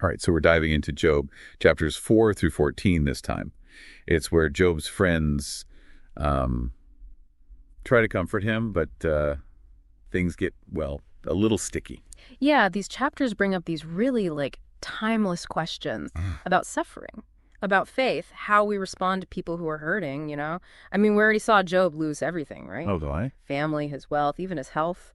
All right, so we're diving into Job, chapters 4 through 14 this time. It's where Job's friends um, try to comfort him, but things get, well, a little sticky. Yeah, these chapters bring up these really, timeless questions about suffering, about faith, how we respond to people who are hurting. I mean, we already saw Job lose everything, right? Oh, do I? Family, his wealth, even his health.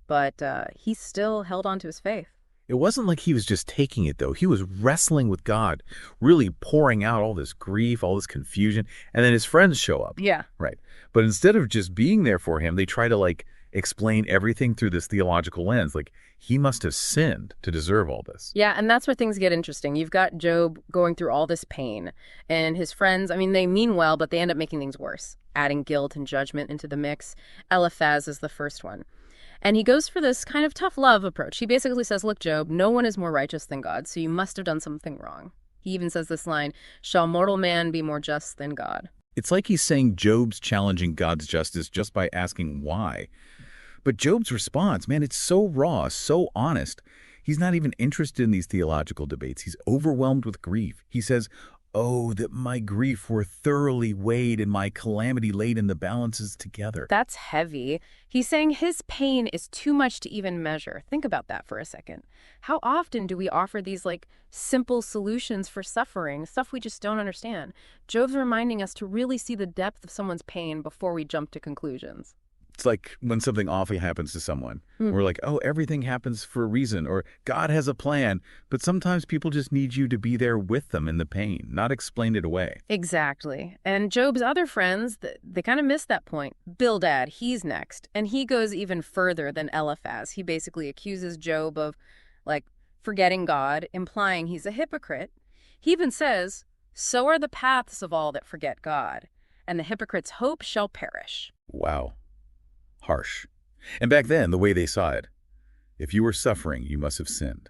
But he still held on to his faith. It wasn't like he was just taking it, though. He was wrestling with God, really pouring out all this grief, all this confusion, and then his friends show up. Yeah. Right. But instead of just being there for him, they try to, explain everything through this theological lens. Like, he must have sinned to deserve all this. Yeah, and that's where things get interesting. You've got Job going through all this pain, and his friends, I mean, they mean well, but they end up making things worse, adding guilt and judgment into the mix. Eliphaz is the first one. And he goes for this kind of tough love approach. He basically says, look, Job, no one is more righteous than God, so you must have done something wrong. He even says this line, shall mortal man be more just than God? It's like he's saying Job's challenging God's justice just by asking why. But Job's response, man, it's so raw, so honest. He's not even interested in these theological debates. He's overwhelmed with grief. He says, oh, that my grief were thoroughly weighed and my calamity laid in the balances together. That's heavy. He's saying his pain is too much to even measure. Think about that for a second. How often do we offer these simple solutions for suffering, stuff we just don't understand? Job's reminding us to really see the depth of someone's pain before we jump to conclusions. It's like when something awful happens to someone. We're like, oh, everything happens for a reason, or God has a plan. But sometimes people just need you to be there with them in the pain, not explain it away. Exactly. And Job's other friends, they kind of missed that point. Bildad, he's next. And he goes even further than Eliphaz. He basically accuses Job of, forgetting God, implying he's a hypocrite. He even says, so are the paths of all that forget God, and the hypocrite's hope shall perish. Wow. Harsh. And back then, the way they saw it, if you were suffering, you must have sinned.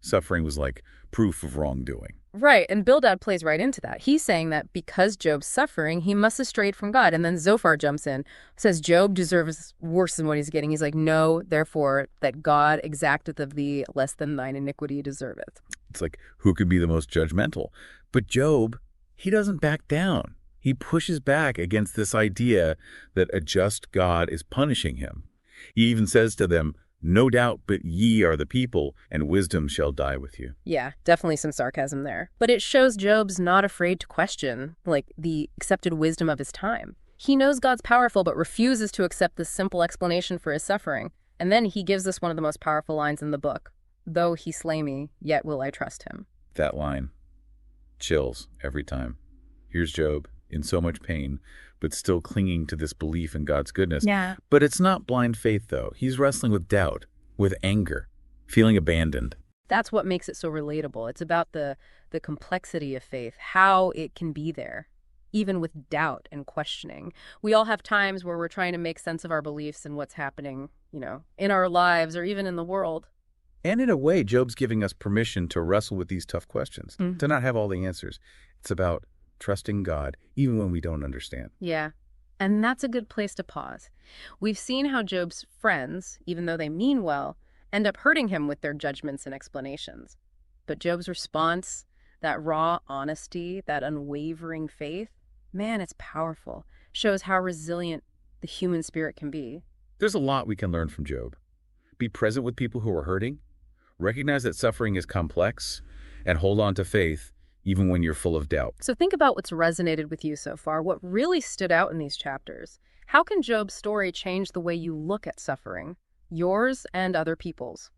Suffering was like proof of wrongdoing. Right, and Bildad plays right into that. He's saying that because Job's suffering, he must have strayed from God. And then Zophar jumps in, says Job deserves worse than what he's getting. He's like, no, therefore, that God exacteth of thee less than thine iniquity deserveth. It's like, who could be the most judgmental? But Job, he doesn't back down. He pushes back against this idea that a just God is punishing him. He even says to them, no doubt, but ye are the people, and wisdom shall die with you. Yeah, definitely some sarcasm there. But it shows Job's not afraid to question, the accepted wisdom of his time. He knows God's powerful, but refuses to accept this simple explanation for his suffering. And then he gives us one of the most powerful lines in the book. Though he slay me, yet will I trust him. That line. Chills every time. Here's Job, in so much pain, but still clinging to this belief in God's goodness. Yeah. But it's not blind faith, though. He's wrestling with doubt, with anger, feeling abandoned. That's what makes it so relatable. It's about the complexity of faith, how it can be there, even with doubt and questioning. We all have times where we're trying to make sense of our beliefs and what's happening, in our lives or even in the world. And in a way, Job's giving us permission to wrestle with these tough questions, to not have all the answers. It's about trusting God, even when we don't understand. Yeah, and that's a good place to pause. We've seen how Job's friends, even though they mean well, end up hurting him with their judgments and explanations. But Job's response, that raw honesty, that unwavering faith, man, it's powerful. Shows how resilient the human spirit can be. There's a lot we can learn from Job. Be present with people who are hurting, recognize that suffering is complex, and hold on to faith even when you're full of doubt. So think about what's resonated with you so far, what really stood out in these chapters. How can Job's story change the way you look at suffering, yours and other people's?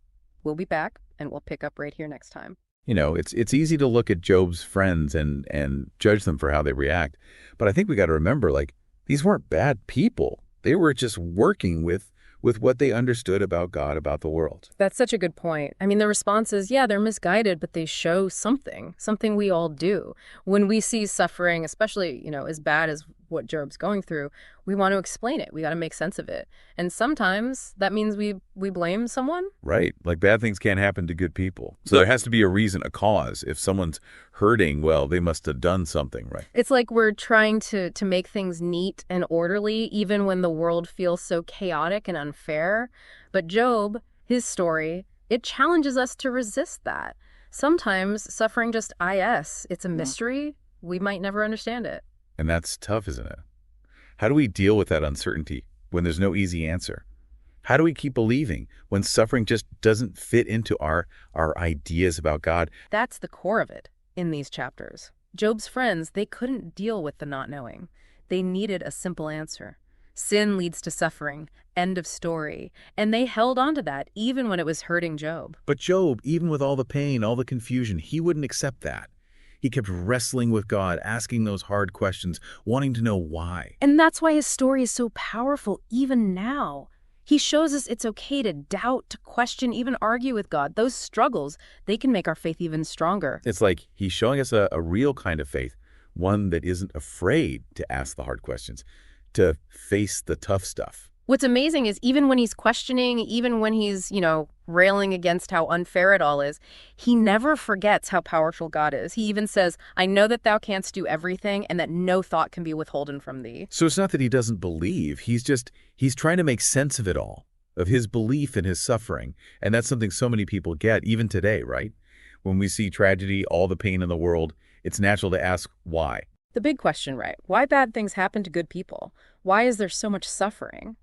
We'll be back, and we'll pick up right here next time. It's easy to look at Job's friends and judge them for how they react. But I think we got to remember, these weren't bad people. They were just working with what they understood about God, about the world. That's such a good point. I mean, the response is, yeah, they're misguided, but they show something we all do. When we see suffering, especially, as bad as what Job's going through, we want to explain it. We got to make sense of it. And sometimes that means we blame someone. Right. Bad things can't happen to good people. So there has to be a reason, a cause. If someone's hurting, well, they must have done something, right? It's like we're trying to make things neat and orderly, even when the world feels so chaotic and unfair. But Job, his story, it challenges us to resist that. Sometimes suffering just is. It's a mystery. We might never understand it. And that's tough, isn't it? How do we deal with that uncertainty when there's no easy answer? How do we keep believing when suffering just doesn't fit into our ideas about God? That's the core of it in these chapters. Job's friends, they couldn't deal with the not knowing. They needed a simple answer. Sin leads to suffering. End of story. And they held on to that even when it was hurting Job. But Job, even with all the pain, all the confusion, he wouldn't accept that. He kept wrestling with God, asking those hard questions, wanting to know why. And that's why his story is so powerful even now. He shows us it's okay to doubt, to question, even argue with God. Those struggles, they can make our faith even stronger. It's like he's showing us a real kind of faith, one that isn't afraid to ask the hard questions, to face the tough stuff. What's amazing is even when he's questioning, even when he's, railing against how unfair it all is, he never forgets how powerful God is. He even says, I know that thou canst do everything and that no thought can be withholden from thee. So it's not that he doesn't believe. He's trying to make sense of it all, of his belief in his suffering. And that's something so many people get, even today, right? When we see tragedy, all the pain in the world, it's natural to ask why. The big question, right? Why bad things happen to good people? Why is there so much suffering?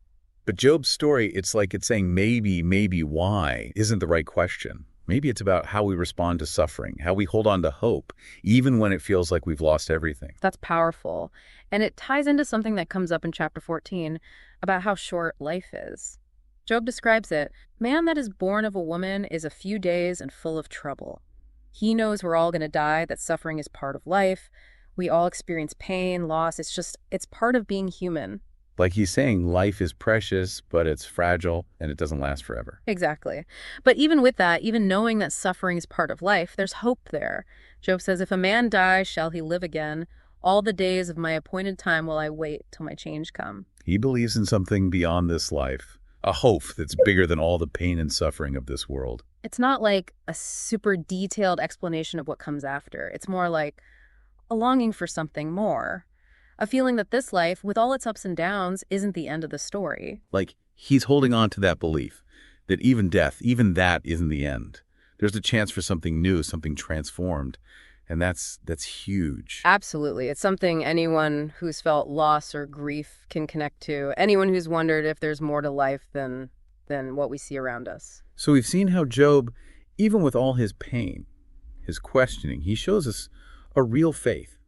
But Job's story, it's like it's saying maybe why isn't the right question. Maybe it's about how we respond to suffering, how we hold on to hope, even when it feels like we've lost everything. That's powerful. And it ties into something that comes up in chapter 14 about how short life is. Job describes it, man that is born of a woman is a few days and full of trouble. He knows we're all going to die, that suffering is part of life. We all experience pain, loss. It's part of being human. Like he's saying, life is precious, but it's fragile and it doesn't last forever. Exactly. But even with that, even knowing that suffering is part of life, there's hope there. Job says, if a man die, shall he live again? All the days of my appointed time will I wait till my change come. He believes in something beyond this life, a hope that's bigger than all the pain and suffering of this world. It's not like a super detailed explanation of what comes after. It's more like a longing for something more. A feeling that this life, with all its ups and downs, isn't the end of the story. Like he's holding on to that belief that even death, even that isn't the end. There's a chance for something new, something transformed. And that's huge. Absolutely. It's something anyone who's felt loss or grief can connect to. Anyone who's wondered if there's more to life than what we see around us. So we've seen how Job, even with all his pain, his questioning, he shows us a real faith.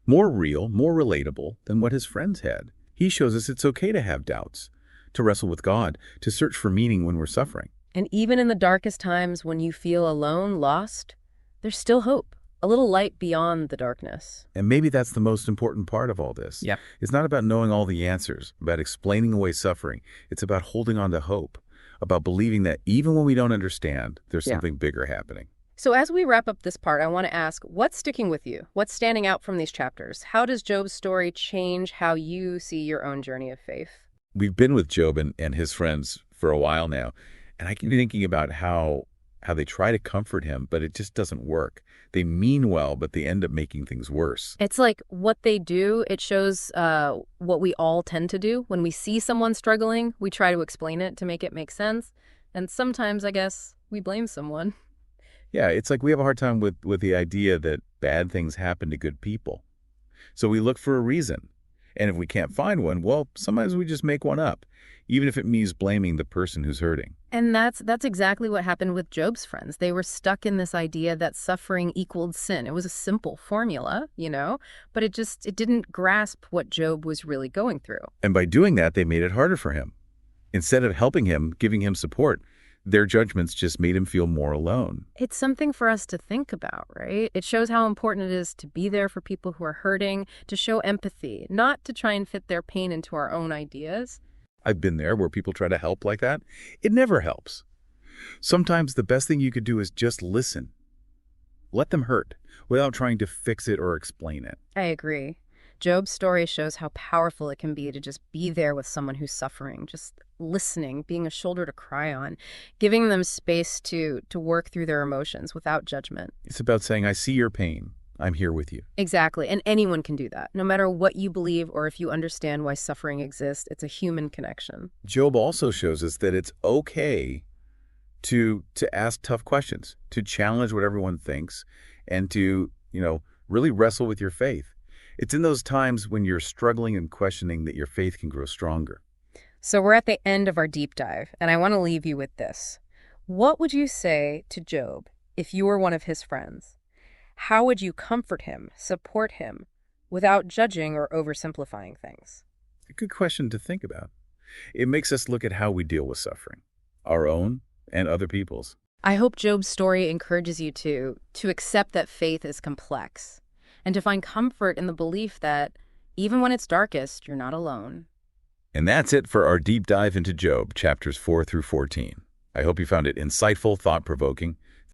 More real, more relatable than what his friends had. He shows us it's okay to have doubts, to wrestle with God, to search for meaning when we're suffering. And even in the darkest times when you feel alone, lost, there's still hope, a little light beyond the darkness. And maybe that's the most important part of all this. Yeah. It's not about knowing all the answers, about explaining away suffering. It's about holding on to hope, about believing that even when we don't understand, there's something bigger happening. So as we wrap up this part, I want to ask, what's sticking with you? What's standing out from these chapters? How does Job's story change how you see your own journey of faith? We've been with Job and his friends for a while now, and I keep thinking about how they try to comfort him, but it just doesn't work. They mean well, but they end up making things worse. It's like what they do, it shows what we all tend to do. When we see someone struggling, we try to explain it to make it make sense. And sometimes, I guess, we blame someone. Yeah, it's like we have a hard time with the idea that bad things happen to good people. So we look for a reason. And if we can't find one, well, sometimes we just make one up, even if it means blaming the person who's hurting. And that's exactly what happened with Job's friends. They were stuck in this idea that suffering equaled sin. It was a simple formula, but it didn't grasp what Job was really going through. And by doing that, they made it harder for him. Instead of helping him, giving him support, their judgments just made him feel more alone. It's something for us to think about, right? It shows how important it is to be there for people who are hurting, to show empathy, not to try and fit their pain into our own ideas. I've been there where people try to help like that. It never helps. Sometimes the best thing you could do is just listen. Let them hurt without trying to fix it or explain it. I agree. Job's story shows how powerful it can be to just be there with someone who's suffering, just listening, being a shoulder to cry on, giving them space to work through their emotions without judgment. It's about saying, I see your pain. I'm here with you. Exactly. And anyone can do that. No matter what you believe or if you understand why suffering exists, it's a human connection. Job also shows us that it's okay to ask tough questions, to challenge what everyone thinks, and to, really wrestle with your faith. It's in those times when you're struggling and questioning that your faith can grow stronger. So we're at the end of our deep dive, and I want to leave you with this. What would you say to Job if you were one of his friends? How would you comfort him, support him, without judging or oversimplifying things? A good question to think about. It makes us look at how we deal with suffering, our own and other people's. I hope Job's story encourages you to accept that faith is complex and to find comfort in the belief that even when it's darkest, you're not alone. And that's it for our deep dive into Job, chapters 4 through 14. I hope you found it insightful, thought-provoking,